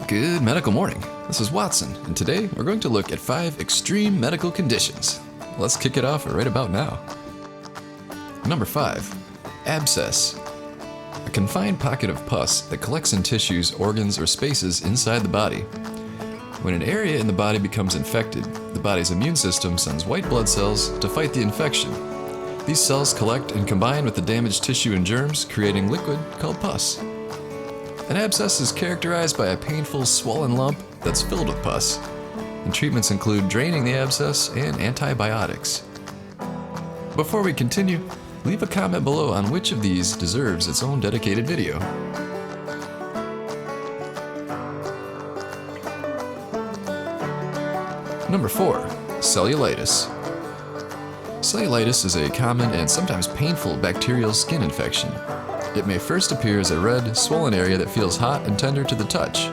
Good medical morning. This is Watson, and today we're going to look at 5 extreme medical conditions. Let's kick it off right about now. Number 5. Abscess. A confined pocket of pus that collects in tissues, organs, or spaces inside the body. When an area in the body becomes infected, the body's immune system sends white blood cells to fight the infection. These cells collect and combine with the damaged tissue and germs, creating liquid called pus. An abscess is characterized by a painful, swollen lump that's filled with pus, and treatments include draining the abscess and antibiotics. Before we continue, leave a comment below on which of these deserves its own dedicated video. Number 4. Cellulitis. Cellulitis is a common and sometimes painful bacterial skin infection. It may first appear as a red, swollen area that feels hot and tender to the touch.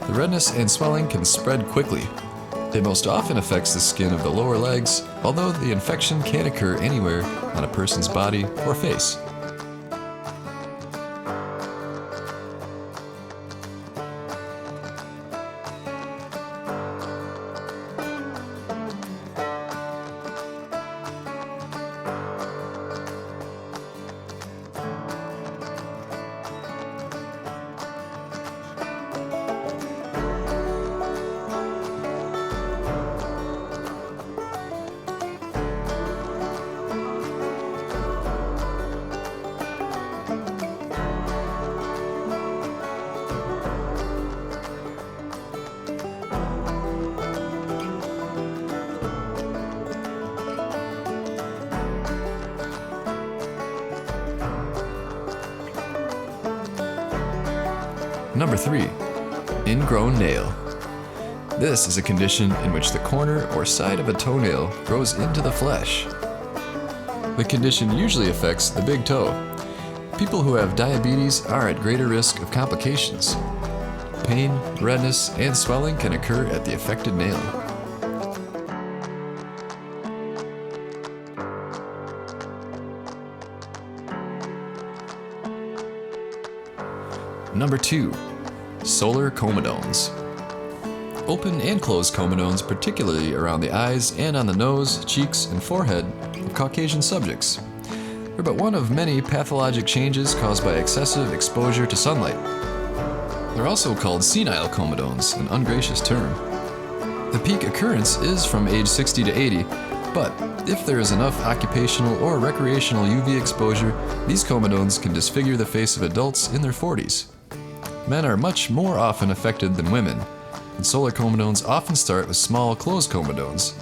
The redness and swelling can spread quickly. It most often affects the skin of the lower legs, although the infection can occur anywhere on a person's body or face. Number 3. Ingrown Nail. This is a condition in which the corner or side of a toenail grows into the flesh. The condition usually affects the big toe. People who have diabetes are at greater risk of complications. Pain, redness, and swelling can occur at the affected nail. Number 2. Solar Comedones. Open and closed comedones, particularly around the eyes and on the nose, cheeks, and forehead of Caucasian subjects. They're but one of many pathologic changes caused by excessive exposure to sunlight. They're also called senile comedones, an ungracious term. The peak occurrence is from age 60 to 80, but if there is enough occupational or recreational UV exposure, these comedones can disfigure the face of adults in their 40s. Men are much more often affected than women, and solar comedones often start with small, closed comedones.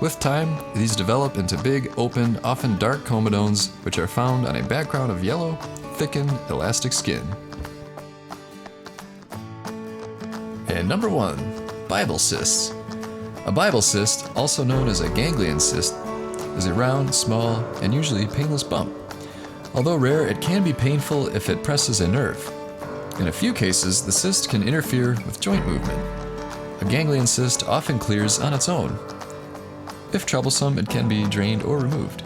With time, these develop into big, open, often dark comedones, which are found on a background of yellow, thickened, elastic skin. And number 1. Bible cysts. A Bible cyst, also known as a ganglion cyst, is a round, small, and usually painless bump. Although rare, it can be painful if it presses a nerve. In a few cases, the cyst can interfere with joint movement. A ganglion cyst often clears on its own. If troublesome, it can be drained or removed.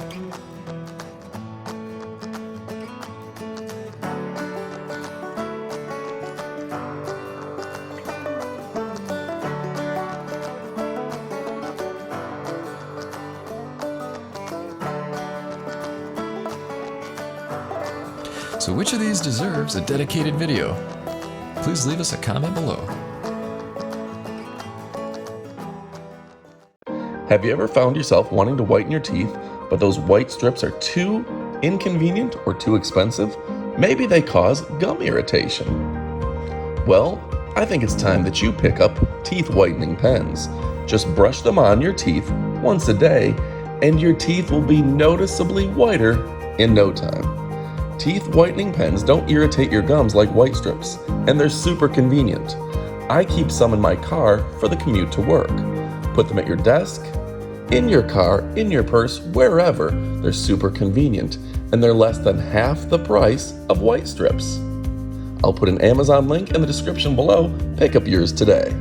So which of these deserves a dedicated video? Please leave us a comment below. Have you ever found yourself wanting to whiten your teeth, but those white strips are too inconvenient or too expensive? Maybe they cause gum irritation. Well, I think it's time that you pick up teeth whitening pens. Just brush them on your teeth once a day, and your teeth will be noticeably whiter in no time. Teeth whitening pens don't irritate your gums like white strips, and they're super convenient. I keep some in my car for the commute to work. Put them at your desk, in your car, in your purse, wherever. They're super convenient, and they're less than half the price of white strips. I'll put an Amazon link in the description below. Pick up yours today.